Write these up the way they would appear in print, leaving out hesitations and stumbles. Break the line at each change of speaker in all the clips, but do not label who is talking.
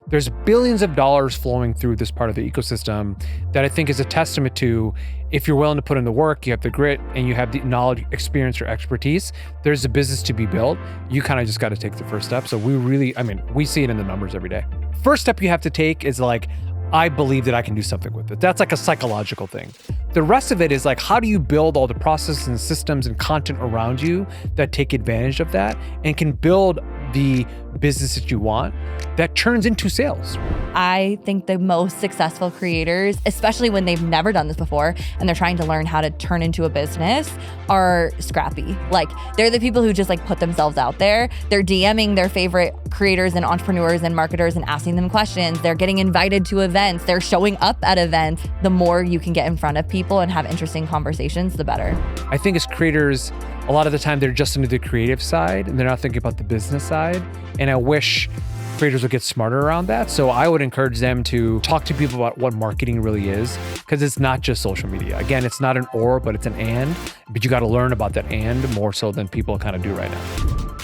There's billions of dollars flowing through this part of the ecosystem that I think is a testament to, if you're willing to put in the work, you have the grit, and you have the knowledge, experience, or expertise, there's a business to be built. You kind of just got to take the first step. So we see it in the numbers every day. First step you have to take is like, I believe that I can do something with it. That's like a psychological thing. The rest of it is like, how do you build all the processes and systems and content around you that take advantage of that and can build the business that you want that turns into sales?
I think the most successful creators, especially when they've never done this before and they're trying to learn how to turn into a business, are scrappy. Like, they're the people who just like put themselves out there. They're DMing their favorite creators and entrepreneurs and marketers and asking them questions. They're getting invited to events. They're showing up at events. The more you can get in front of people and have interesting conversations, the better.
I think as creators, a lot of the time they're just into the creative side and they're not thinking about the business side. And I wish creators would get smarter around that. So I would encourage them to talk to people about what marketing really is, because it's not just social media. Again, it's not an or, but it's an and. But you got to learn about that and more so than people kind of do right now.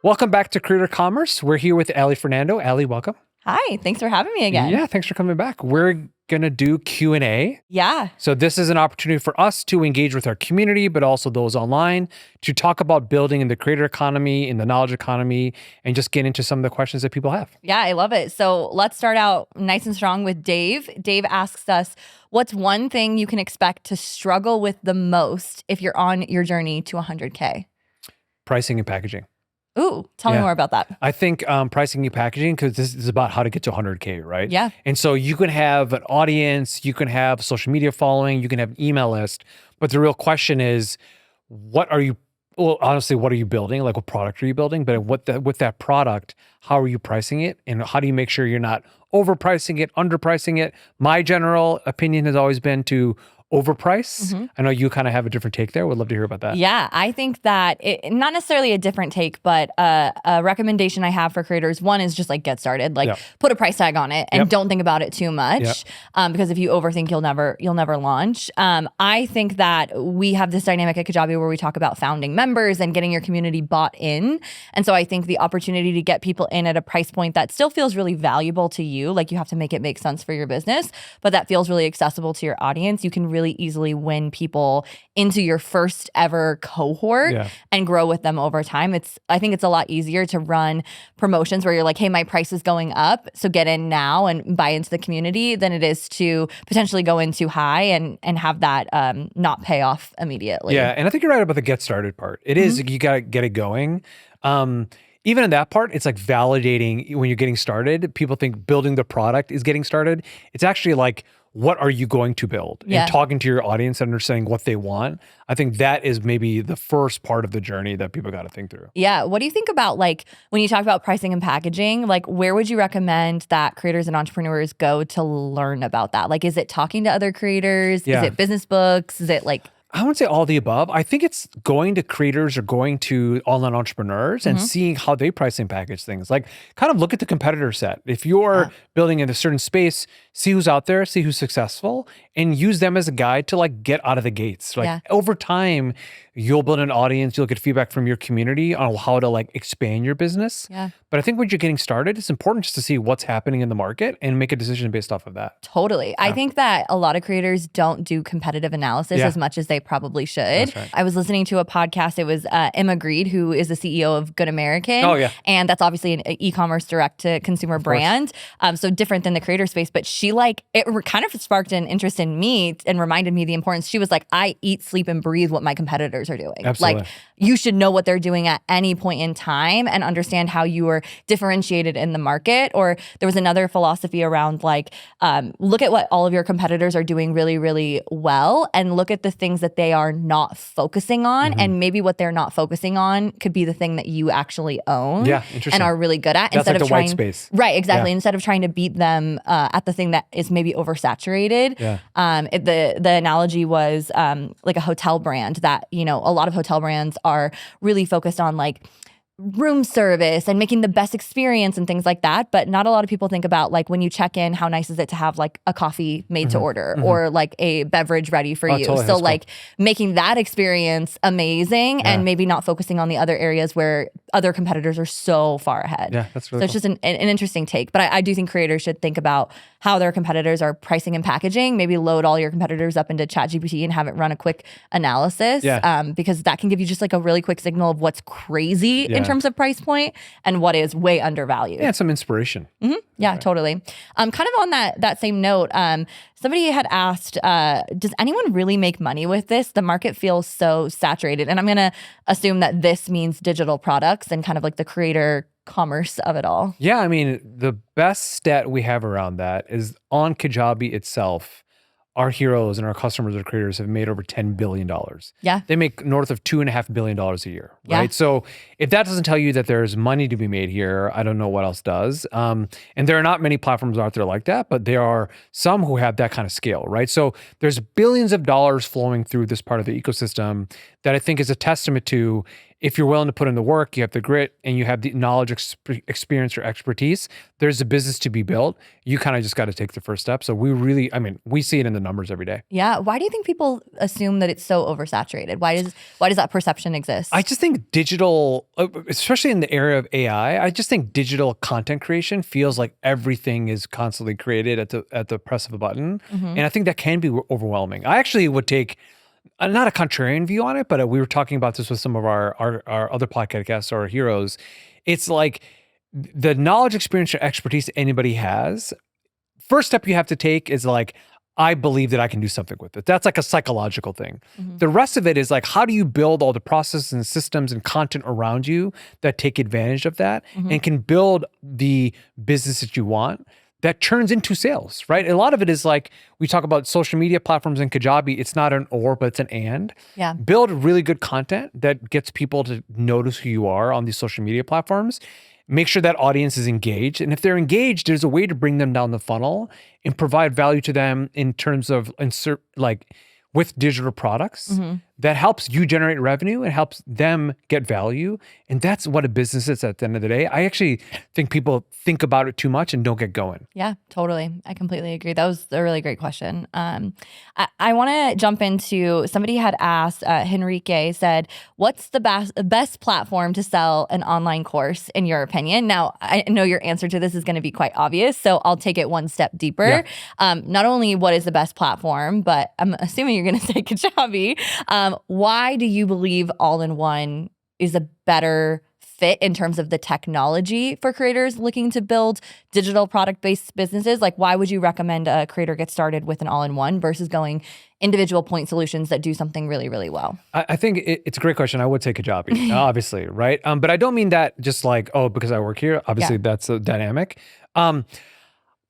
Welcome back to Creator Commerce. We're here with Allie Fernando. Allie, welcome.
Hi, thanks for having me again.
Yeah, thanks for coming back. We're going to do Q&A.
Yeah.
So this is an opportunity for us to engage with our community, but also those online, to talk about building in the creator economy, in the knowledge economy, and just get into some of the questions that people have.
Yeah, I love it. So let's start out nice and strong with Dave. Dave asks us, what's one thing you can expect to struggle with the most if you're on your journey to 100K?
Pricing and packaging.
Ooh, tell me more about that.
I think pricing and packaging, because this is about how to get to 100K, right?
Yeah.
And so you can have an audience, you can have social media following, you can have an email list, but the real question is, honestly, what are you building? Like, what product are you building? But with that product, how are you pricing it? And how do you make sure you're not overpricing it, underpricing it? My general opinion has always been to overprice. Mm-hmm. I know you kind of have a different take there. Would love to hear about that.
Yeah, I think that not necessarily a different take, but a recommendation I have for creators. One is just like get started, like put a price tag on it and don't think about it too much. Because if you overthink, you'll never launch. I think that we have this dynamic at Kajabi where we talk about founding members and getting your community bought in. And so I think the opportunity to get people in at a price point that still feels really valuable to you, like you have to make it make sense for your business, but that feels really accessible to your audience. You can really easily win people into your first ever cohort and grow with them over time. I think it's a lot easier to run promotions where you're like, hey, my price is going up, so get in now and buy into the community, than it is to potentially go in too high and have that not pay off immediately.
Yeah, and I think you're right about the get started part. It is, you got to get it going. Even in that part, it's like validating when you're getting started. People think building the product is getting started. It's actually like, what are you going to build? And talking to your audience and understanding what they want. I think that is maybe the first part of the journey that people got to think through.
Yeah. What do you think about, like, when you talk about pricing and packaging, like, where would you recommend that creators and entrepreneurs go to learn about that? Like, is it talking to other creators? Is it business books? Is it like...
I would say all the above. I think it's going to creators or going to online entrepreneurs and seeing how they price and package things. Like, kind of look at the competitor set. If you're building in a certain space, see who's out there, see who's successful, and use them as a guide to like get out of the gates. Like over time, you'll build an audience, you'll get feedback from your community on how to like expand your business.
Yeah.
But I think when you're getting started, it's important just to see what's happening in the market and make a decision based off of that.
Totally. I think that a lot of creators don't do competitive analysis as much as they probably should.
That's right.
I was listening to a podcast. It was Emma Greed, who is the CEO of Good American.
Oh, yeah.
And that's obviously an e-commerce direct-to-consumer brand. So different than the creator space. But she it kind of sparked an interest in me and reminded me the importance. She was like, I eat, sleep, and breathe what my competitors are doing.
Absolutely.
Like, you should know what they're doing at any point in time and understand how you are differentiated in the market. Or there was another philosophy around like, look at what all of your competitors are doing really, really well and look at the things that they are not focusing on. And maybe what they're not focusing on could be the thing that you actually own and are really good at.
That's
instead
like
of
the white space.
Right, exactly. Instead of trying to beat them at the thing that is maybe oversaturated. The analogy was like a hotel brand that, a lot of hotel brands are really focused on like room service and making the best experience and things like that. But not a lot of people think about like when you check in, how nice is it to have like a coffee made to order or like a beverage ready for you.
Totally,
so like making that experience amazing and maybe not focusing on the other areas where other competitors are so far ahead.
Yeah, that's really
So it's just an interesting take. But I do think creators should think about how their competitors are pricing and packaging. Maybe load all your competitors up into ChatGPT and have it run a quick analysis because that can give you just like a really quick signal of what's crazy in terms of price point and what is way undervalued.
Yeah, some inspiration.
Yeah, totally. Kind of on that same note, somebody had asked, does anyone really make money with this? The market feels so saturated. And I'm going to assume that this means digital products and kind of like the creator commerce of it all.
Yeah, I mean, the best stat we have around that is on Kajabi itself. Our heroes and our customers or creators have made over $10 billion.
Yeah.
They make north of $2.5 billion a year, right?
Yeah.
So if that doesn't tell you that there's money to be made here, I don't know what else does. And there are not many platforms out there like that, but there are some who have that kind of scale, right? So there's billions of dollars flowing through this part of the ecosystem that I think is a testament to if you're willing to put in the work, you have the grit, and you have the knowledge, experience, or expertise, there's a business to be built. You kind of just got to take the first step. So we see it in the numbers every day.
Yeah. Why do you think people assume that it's so oversaturated? Why does that perception exist?
I just think digital, especially in the area of AI, I just think digital content creation feels like everything is constantly created at the press of a button. And I think that can be overwhelming. I actually would take not a contrarian view on it, but we were talking about this with some of our other podcast guests or heroes. It's like the knowledge, experience, or expertise anybody has. First step you have to take is like, I believe that I can do something with it. That's like a psychological thing. The rest of it is like, how do you build all the processes and systems and content around you that take advantage of that and can build the business that you want that turns into sales, right? A lot of it is like, we talk about social media platforms in Kajabi. It's not an or, but it's an and.
Yeah.
Build really good content that gets people to notice who you are on these social media platforms. Make sure that audience is engaged. And if they're engaged, there's a way to bring them down the funnel and provide value to them in terms of with digital products that helps you generate revenue and helps them get value. And that's what a business is at the end of the day. I actually think people think about it too much and don't get going.
Yeah, totally. I completely agree. That was a really great question. I want to jump into, somebody had asked, Henrique said, what's the best platform to sell an online course in your opinion? Now, I know your answer to this is going to be quite obvious, so I'll take it one step deeper. Yeah. Not only what is the best platform, but I'm assuming you're going to say Kajabi. Why do you believe all-in-one is a better fit in terms of the technology for creators looking to build digital product-based businesses? Like, why would you recommend a creator get started with an all-in-one versus going individual point solutions that do something really, really well?
I think it's a great question. I would say Kajabi, obviously, right? But I don't mean that just like, oh, because I work here. Obviously, that's a dynamic.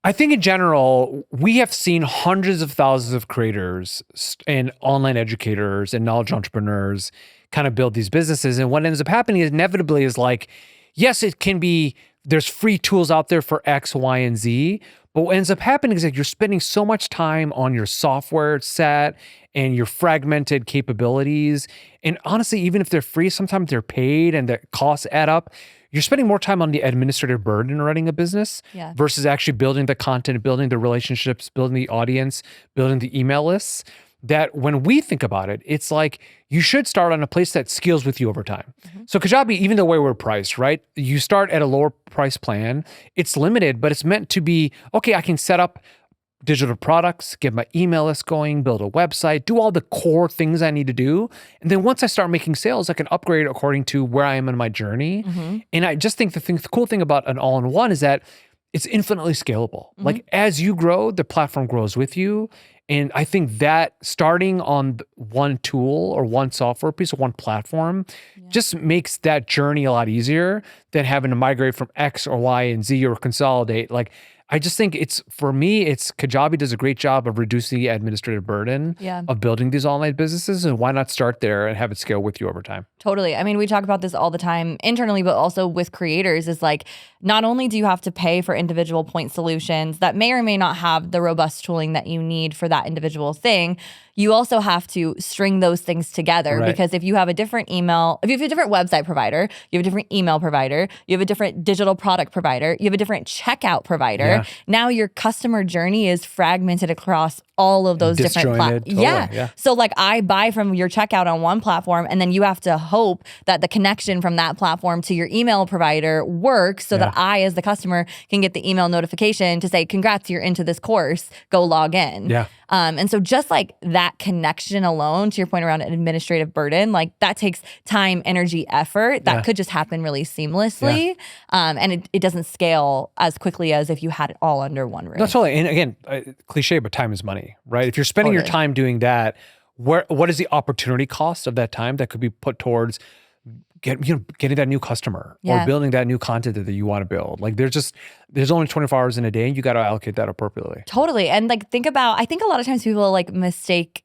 I think in general, we have seen hundreds of thousands of creators and online educators and knowledge entrepreneurs kind of build these businesses. And what ends up happening inevitably is like, yes, it can be, there's free tools out there for X, Y, and Z. But what ends up happening is that you're spending so much time on your software set and your fragmented capabilities. And honestly, even if they're free, sometimes they're paid and the costs add up. You're spending more time on the administrative burden running a business versus actually building the content, building the relationships, building the audience, building the email lists. That when we think about it, it's like you should start on a place that scales with you over time. So Kajabi, even the way we're priced, right? You start at a lower price plan. It's limited, but it's meant to be, okay, I can set up digital products, get my email list going, build a website, do all the core things I need to do. And then once I start making sales, I can upgrade according to where I am in my journey. And I just think the cool thing about an all-in-one is that it's infinitely scalable. Like as you grow, the platform grows with you. And I think that starting on one tool or one software piece or one platform just makes that journey a lot easier than having to migrate from X or Y and Z or consolidate. Like I just think for me, Kajabi does a great job of reducing the administrative burden of building these online businesses. And why not start there and have it scale with you over time?
Totally. I mean, we talk about this all the time internally, but also with creators is like, not only do you have to pay for individual point solutions that may or may not have the robust tooling that you need for that individual thing, you also have to string those things together, because if you have a different website provider, you have a different email provider, you have a different digital product provider, you have a different checkout provider. Now your customer journey is fragmented across all of those different platforms. So like I buy from your checkout on one platform, and then you have to hope that the connection from that platform to your email provider works so that I, as the customer, can get the email notification to say, congrats, you're into this course, go log in. And so just like that connection alone, to your point around administrative burden, like that takes time, energy, effort that could just happen really seamlessly. And it doesn't scale as quickly as if you had it all under one roof.
That's totally. And again, cliche, but time is money, right? If you're spending your time doing that, what is the opportunity cost of that time that could be put towards getting that new customer or building that new content that you want to build? Like there's only 24 hours in a day, and you got to allocate that appropriately.
Totally. And like I think a lot of times people like mistake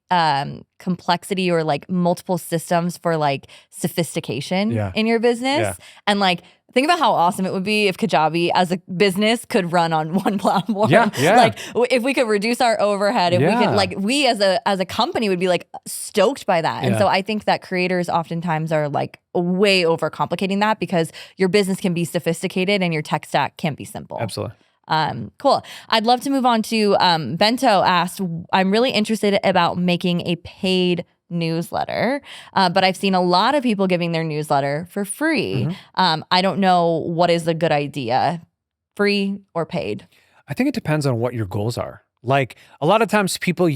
complexity or like multiple systems for like sophistication in your business. And like, think about how awesome it would be if Kajabi as a business could run on one platform. Like if we could reduce our overhead, if we could, like, we as a company would be like stoked by that. And so I think that creators oftentimes are like way overcomplicating that, because your business can be sophisticated and your tech stack can't be simple.
Absolutely.
Cool. I'd love to move on to Bento asked, I'm really interested about making a paid newsletter, but I've seen a lot of people giving their newsletter for free. I don't know what is a good idea, free or paid.
I think it depends on what your goals are. Like a lot of times people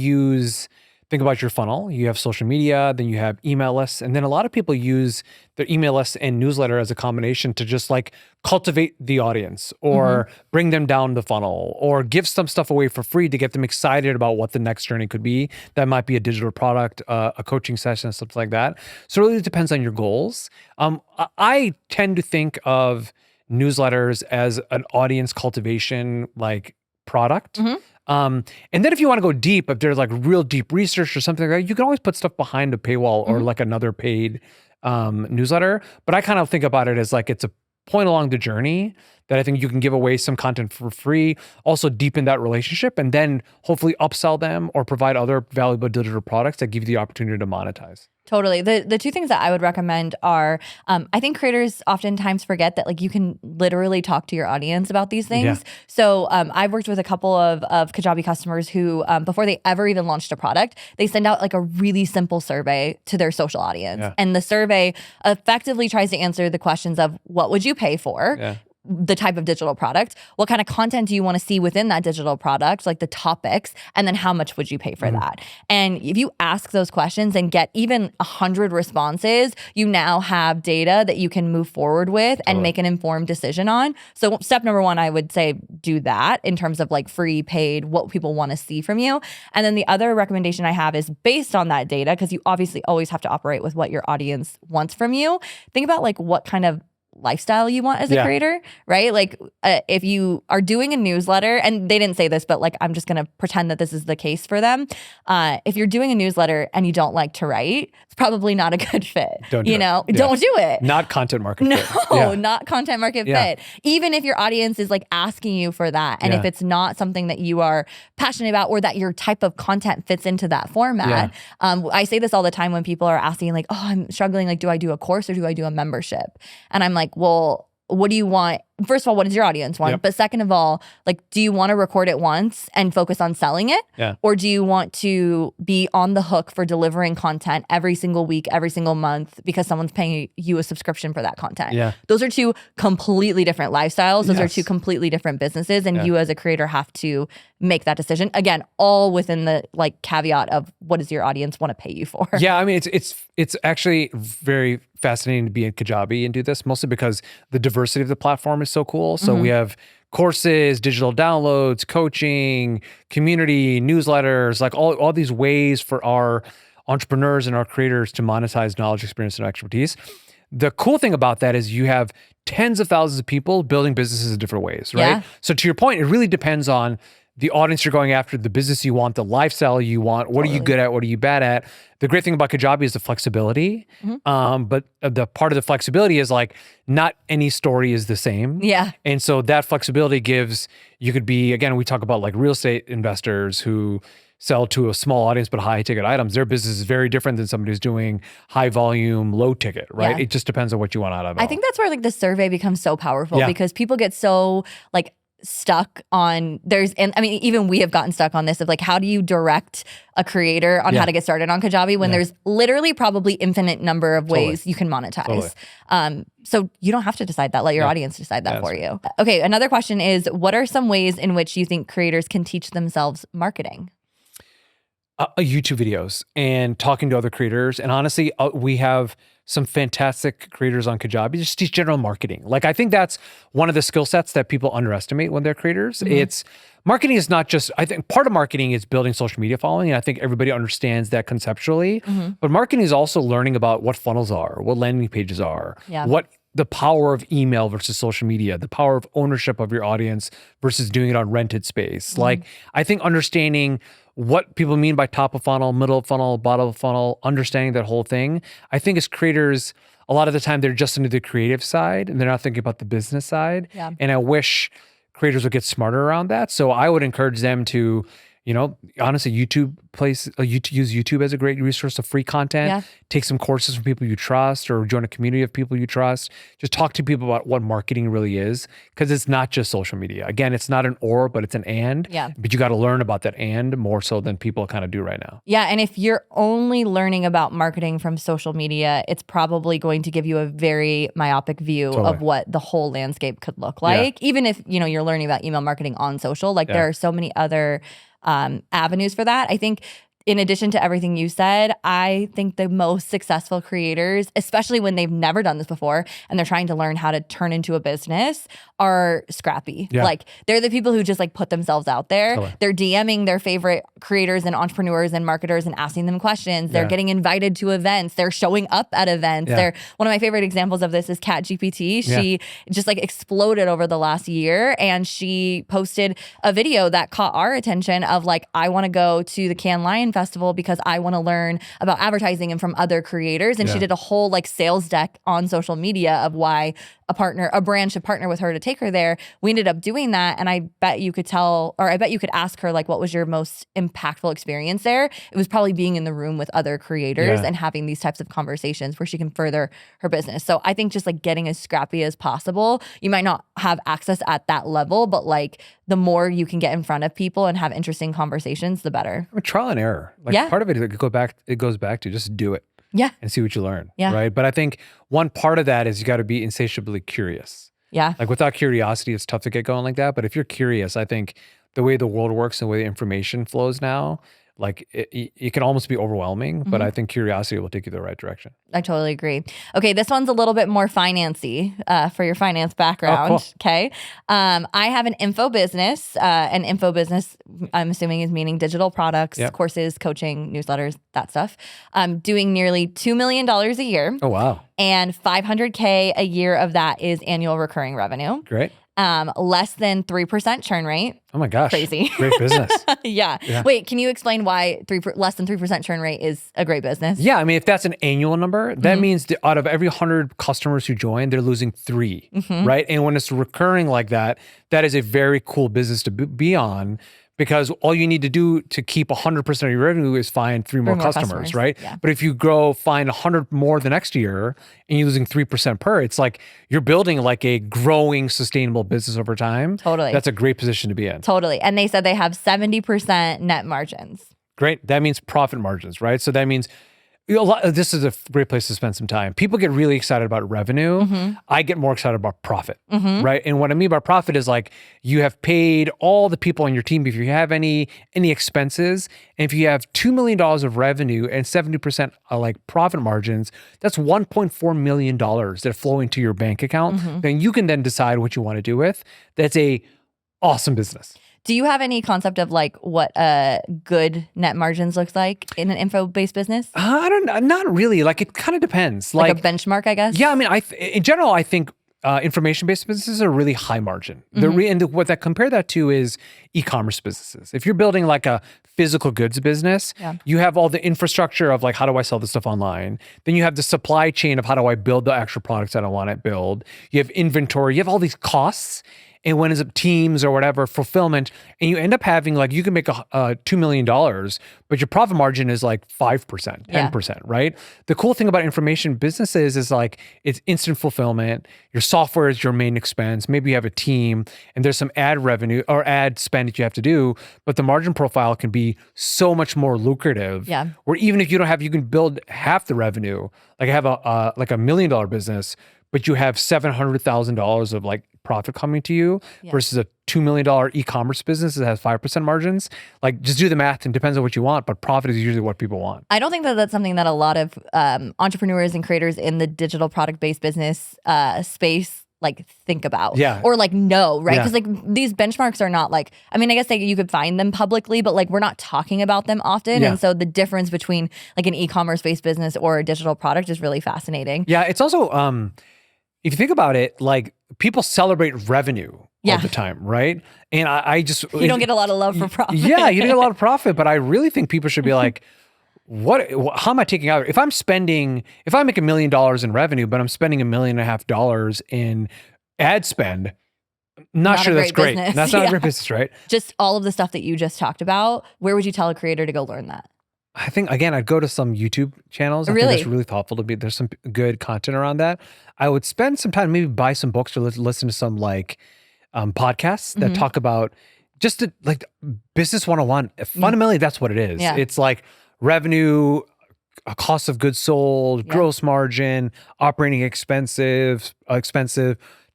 think about your funnel. You have social media, then you have email lists. And then a lot of people use their email lists and newsletter as a combination to just like cultivate the audience or bring them down the funnel or give some stuff away for free to get them excited about what the next journey could be. That might be a digital product, a coaching session, something like that. So it really depends on your goals. I tend to think of newsletters as an audience cultivation like product. And then if you want to go deep, if there's like real deep research or something like that, you can always put stuff behind a paywall or like another paid newsletter. But I kind of think about it as like it's a point along the journey that I think you can give away some content for free, also deepen that relationship, and then hopefully upsell them or provide other valuable digital products that give you the opportunity to monetize.
Totally. The two things that I would recommend are, I think creators oftentimes forget that like you can literally talk to your audience about these things. So I've worked with a couple of Kajabi customers who, before they ever even launched a product, they send out like a really simple survey to their social audience. And the survey effectively tries to answer the questions of what would you pay for? The type of digital product, what kind of content do you want to see within that digital product, like the topics, and then how much would you pay for that? And if you ask those questions and get even 100 responses, you now have data that you can move forward with and make an informed decision on. So step number one, I would say do that in terms of like free, paid, what people want to see from you. And then the other recommendation I have is based on that data, because you obviously always have to operate with what your audience wants from you. Think about like what kind of lifestyle you want as a creator, right? Like if you are doing a newsletter, and they didn't say this, but like I'm just going to pretend that this is the case for them. If you're doing a newsletter and you don't like to write, it's probably not a good fit. Don't do it.
Not content market fit.
No, not content market fit. Even if your audience is like asking you for that. And if it's not something that you are passionate about or that your type of content fits into that format. I say this all the time when people are asking like, oh, I'm struggling. Like, do I do a course or do I do a membership? And I'm like, well, what do you want? First of all, what does your audience want? But second of all, like, do you want to record it once and focus on selling it? Or do you want to be on the hook for delivering content every single week, every single month, because someone's paying you a subscription for that content? Those are two completely different lifestyles. Those are two completely different businesses. And you as a creator have to make that decision. Again, all within the like caveat of what does your audience want to pay you for?
Yeah, I mean, it's actually very fascinating to be in Kajabi and do this, mostly because the diversity of the platform is so cool. So we have courses, digital downloads, coaching, community, newsletters, like all these ways for our entrepreneurs and our creators to monetize knowledge, experience, and expertise. the cool thing about that is you have tens of thousands of people building businesses in different ways, right?
Yeah.
So to your point, it really depends on the audience you're going after, the business you want, the lifestyle you want. What are you good at? What are you bad at? The great thing about Kajabi is the flexibility. But the part of the flexibility is like not any story is the same.
Yeah.
And so that flexibility gives, you could be, again, we talk about like real estate investors who sell to a small audience but high ticket items. Their business is very different than somebody who's doing high volume, low ticket, right?
Yeah.
It just depends on what you want out of it.
I think that's where like the survey becomes so powerful because people get so like stuck on even we have gotten stuck on this of like, how do you direct a creator on how to get started on Kajabi when there's literally probably infinite number of ways you can monetize. So you don't have to decide that. Let your audience decide that for you. Okay, another question is, what are some ways in which you think creators can teach themselves marketing?
YouTube videos and talking to other creators. And honestly, we have some fantastic creators on Kajabi, just teach general marketing. Like, I think that's one of the skill sets that people underestimate when they're creators. It's marketing is not just, I think part of marketing is building social media following. And I think everybody understands that conceptually, but marketing is also learning about what funnels are, what landing pages are, what the power of email versus social media, the power of ownership of your audience versus doing it on rented space. Like, I think understanding what people mean by top of funnel, middle of funnel, bottom of funnel, understanding that whole thing. I think as creators, a lot of the time they're just into the creative side and they're not thinking about the business side. Yeah. And I wish creators would get smarter around that. So I would encourage them to, honestly, use YouTube as a great resource of free content. Take some courses from people you trust or join a community of people you trust. Just talk to people about what marketing really is, because it's not just social media. Again, it's not an or, but it's an and. Yeah. But you got to learn about that and more so than people kind of do right now. Yeah.
And if you're only learning about marketing from social media, it's probably going to give you a very myopic view of what the whole landscape could look like. Even if, you're learning about email marketing on social, like there are so many other avenues for that. I think in addition to everything you said, I think the most successful creators, especially when they've never done this before and they're trying to learn how to turn into a business, are scrappy. Like, they're the people who just like put themselves out there. They're DMing their favorite creators and entrepreneurs and marketers and asking them questions. They're getting invited to events. They're showing up at events. They're one of my favorite examples of this is ChatGPT. She just like exploded over the last year, and she posted a video that caught our attention of like, I want to go to the Cannes Lion Festival because I want to learn about advertising and from other creators. And she did a whole like sales deck on social media of why a brand should partner with her to take her there. We ended up doing that, and I bet you could ask her like, what was your most impactful experience there? It was probably being in the room with other creators and having these types of conversations where she can further her business. So I think just like getting as scrappy as possible. You might not have access at that level, but like the more you can get in front of people and have interesting conversations, the better.
I mean, trial and error. Like part of it, it goes back to just do it. And see what you learn. Right. But I think one part of that is you got to be insatiably curious. Like, without curiosity, it's tough to get going like that. But if you're curious, I think the way the world works and the way the information flows now, like it can almost be overwhelming, but I think curiosity will take you the right direction.
I totally agree. Okay, this one's a little bit more financy for your finance background.
Oh, cool.
Okay. I have an info business. I'm assuming is meaning digital products, courses, coaching, newsletters, that stuff. I'm doing nearly $2 million a year.
Oh, wow.
And $500K a year of that is annual recurring revenue.
Great.
Less than 3% churn rate.
Oh my gosh.
Crazy.
Great business.
Yeah. Wait, can you explain why less than 3% churn rate is a great business?
Yeah. I mean, if that's an annual number, that means out of every 100 customers who join, they're losing 3, right? And when it's recurring like that, that is a very cool business to be on, because all you need to do to keep 100% of your revenue is find 3 more customers, right? Yeah. But if you find 100 more the next year and you're losing 3% per, it's like you're building like a growing, sustainable business over time. Totally. That's a great position to be in.
Totally. And they said they have 70% net margins.
Great. That means profit margins, right? So that means this is a great place to spend some time. People get really excited about revenue. I get more excited about profit, right? And what I mean by profit is like you have paid all the people on your team. If you have any expenses, and if you have $2 million of revenue and 70% like profit margins, that's $1.4 million that flow into your bank account. Then you can then decide what you want to do with. That's a awesome business.
Do you have any concept of like what good net margins looks like in an info-based business?
I don't know. Not really. Like it kind of depends.
Like a benchmark, I guess?
Yeah, I mean, in general, I think information-based businesses are really high margin. And what that compare that to is e-commerce businesses. If you're building like a physical goods business, you have all the infrastructure of like, how do I sell this stuff online? Then you have the supply chain of how do I build the actual products that I want to build? You have inventory. You have all these costs. And when it's up teams or whatever, fulfillment, and you end up having like, you can make $2 million, but your profit margin is like 5%, 10%, right? The cool thing about information businesses is like, it's instant fulfillment. Your software is your main expense. Maybe you have a team and there's some ad revenue or ad spend that you have to do, but the margin profile can be so much more lucrative.
Yeah.
Where even if you don't have, you can build half the revenue. Like I have like $1 million business, but you have $700,000 of like profit coming to you versus a $2 million e-commerce business that has 5% margins. Like just do the math and depends on what you want, but profit is usually what people want.
I don't think that that's something that a lot of entrepreneurs and creators in the digital product-based business space like think about or like know, right? Because like these benchmarks are not like, I mean, I guess like you could find them publicly, but like we're not talking about them often. And so the difference between like an e-commerce based business or a digital product is really fascinating.
Yeah, it's also, if you think about it, like people celebrate revenue all the time, right? And I just...
You don't get a lot of love for profit.
Yeah, you don't get a lot of profit, but I really think people should be like, how am I taking out? If I make $1 million in revenue, but I'm spending $1.5 million in ad spend, not sure that's great.
Business.
That's not a great business, right?
Just all of the stuff that you just talked about, where would you tell a creator to go learn that?
I think, again, I'd go to some YouTube channels. I think that's really thoughtful to be. There's some good content around that. I would spend some time, maybe buy some books or listen to some like podcasts that talk about just like business 101. Fundamentally, that's what it is.
Yeah.
It's like revenue, a cost of goods sold, gross margin, operating expensive,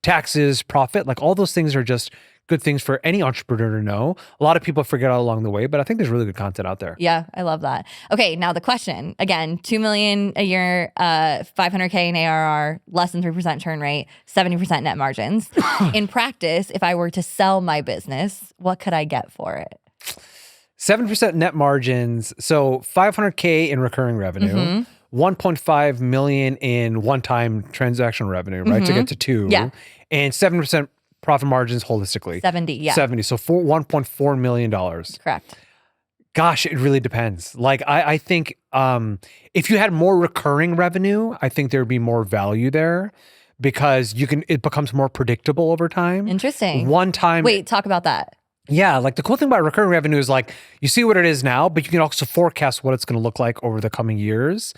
taxes, profit. Like all those things are just good things for any entrepreneur to know. A lot of people forget out along the way, but I think there's really good content out there.
Yeah, I love that. Okay, now the question, again, $2 million a year, $500K in ARR, less than 3% churn rate, 70% net margins. In practice, if I were to sell my business, what could I get for it?
7% net margins, so $500K in recurring revenue, 1.5 million in one-time transaction revenue, right? To get to 2.
Yeah.
And 7% profit margins holistically.
70, yeah.
70, so $1.4 million.
Correct.
Gosh, it really depends. Like I think if you had more recurring revenue, I think there'd be more value there because it becomes more predictable over time.
Interesting.
One time.
Wait, talk about that.
Yeah, like the cool thing about recurring revenue is like you see what it is now, but you can also forecast what it's going to look like over the coming years.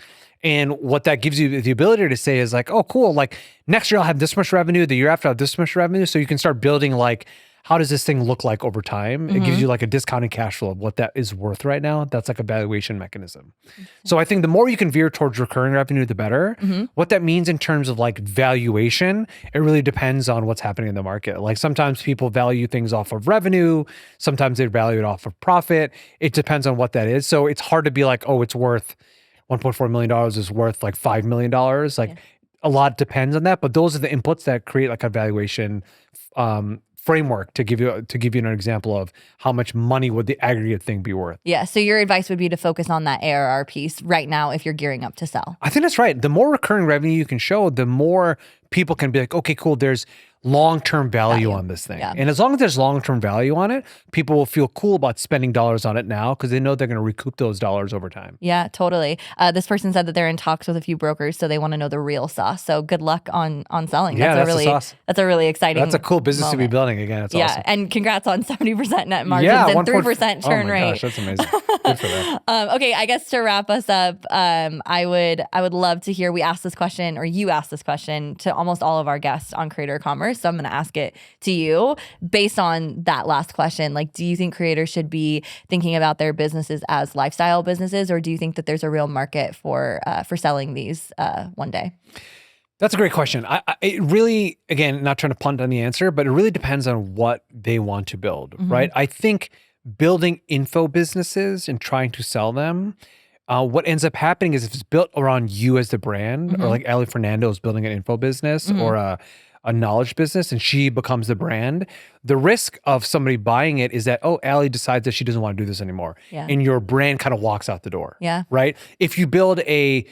And what that gives you the ability to say is like, oh, cool. Like next year I'll have this much revenue. The year after I'll have this much revenue. So you can start building like, how does this thing look like over time? It gives you like a discounted cash flow of what that is worth right now. That's like a valuation mechanism. So I think the more you can veer towards recurring revenue, the better. What that means in terms of like valuation, it really depends on what's happening in the market. Like sometimes people value things off of revenue. Sometimes they value it off of profit. It depends on what that is. So it's hard to be like, oh, it's worth $1.4 million is worth like $5 million. Like a lot depends on that, but those are the inputs that create like a valuation framework to give you an example of how much money would the aggregate thing be worth.
Yeah. So your advice would be to focus on that ARR piece right now if you're gearing up to sell.
I think that's right. The more recurring revenue you can show, the more people can be like, okay, cool, there's long-term value on this thing.
Yeah.
And as long as there's long-term value on it, people will feel cool about spending dollars on it now because they know they're going to recoup those dollars over time.
Yeah, totally. This person said that they're in talks with a few brokers, so they want to know the real sauce. So good luck on selling.
Yeah, that's the sauce.
That's a really exciting
That's a cool business to be building. Again, that's awesome.
Yeah, and congrats on 70% net margins and 3% churn rate.
Oh my gosh, that's amazing. Good for them.
Okay, I guess to wrap us up, I would love to hear, we asked this question, or you asked this question to almost all of our guests on Creator Commerce, so I'm going to ask it to you based on that last question. Like, do you think creators should be thinking about their businesses as lifestyle businesses, or do you think that there's a real market for selling these one day?
That's a great question. It really, again, not trying to punt on the answer, but it really depends on what they want to build, right? I think building info businesses and trying to sell them, what ends up happening is if it's built around you as the brand, or like Allie Fernando is building an info business, or a knowledge business and she becomes the brand, the risk of somebody buying it is that, oh, Allie decides that she doesn't want to do this anymore.
Yeah.
And your brand kind of walks out the door.
Yeah.
Right? If you build Allie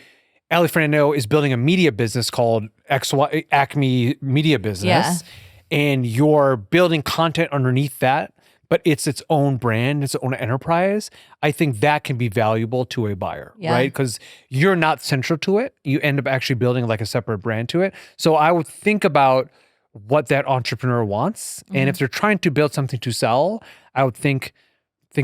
Fernando is building a media business called Acme Media Business, and you're building content underneath that, but it's its own brand, its own enterprise, I think that can be valuable to a buyer, right? Because you're not central to it. You end up actually building like a separate brand to it. So I would think about what that entrepreneur wants. And if they're trying to build something to sell, I would think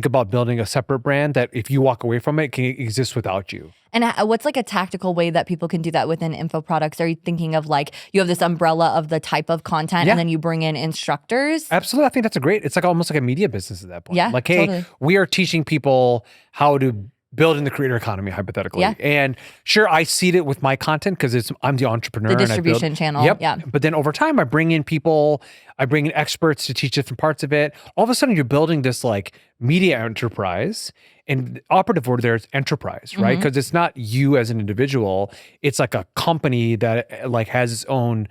about building a separate brand that if you walk away from it, can exist without you.
And what's like a tactical way that people can do that within info products? Are you thinking of like, you have this umbrella of the type of content and then you bring in instructors?
Absolutely. I think that's it's like almost like a media business at that point.
Yeah,
like, hey,
totally.
We are teaching people how to build in the creator economy, hypothetically.
Yeah.
And sure, I seed it with my content because I'm the entrepreneur.
The distribution channel.
Yep.
Yeah.
But then over time, I bring in people, I bring in experts to teach different parts of it. All of a sudden, you're building this like media enterprise. And the operative word there is enterprise, right? Because it's not you as an individual. It's like a company that like has its own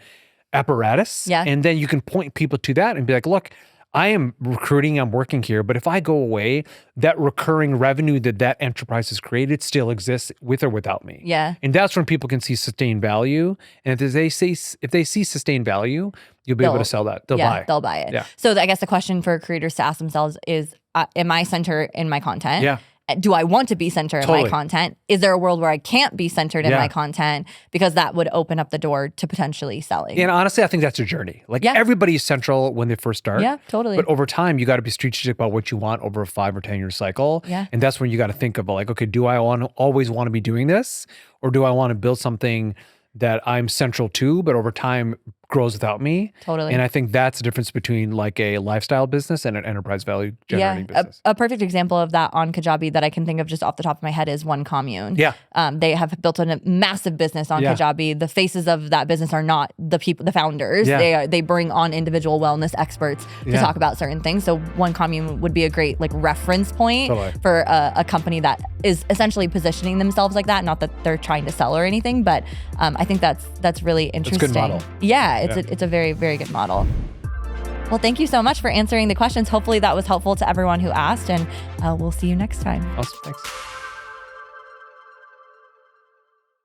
apparatus.
Yeah.
And then you can point people to that and be like, look, I am recruiting, I'm working here, but if I go away, that recurring revenue that enterprise has created still exists with or without me.
Yeah.
And that's when people can see sustained value. And if they see sustained value, you'll be able to sell that. They'll buy it.
Yeah. So I guess the question for creators to ask themselves is, am I center in my content?
Yeah.
Do I want to be centered in my content? Is there a world where I can't be centered in my content? Because that would open up the door to potentially selling.
And honestly, I think that's your journey. Like everybody's central when they first start.
Yeah, totally.
But over time, you got to be strategic about what you want over a 5 or 10 year cycle.
Yeah.
And that's when you got to think about like, okay, do I always want to be doing this? Or do I want to build something that I'm central to, but over time grows without me?
Totally.
And I think that's the difference between like a lifestyle business and an enterprise value generating business.
A perfect example of that on Kajabi that I can think of just off the top of my head is One Commune.
Yeah.
They have built a massive business on Kajabi. The faces of that business are not the people, the founders.
Yeah.
They bring on individual wellness experts to talk about certain things. So One Commune would be a great like reference point for a company that is essentially positioning themselves like that. Not that they're trying to sell or anything, but I think that's really interesting.
It's a good model.
Yeah, it's a very, very good model. Well, thank you so much for answering the questions. Hopefully that was helpful to everyone who asked, and we'll see you next time.
Awesome. Thanks.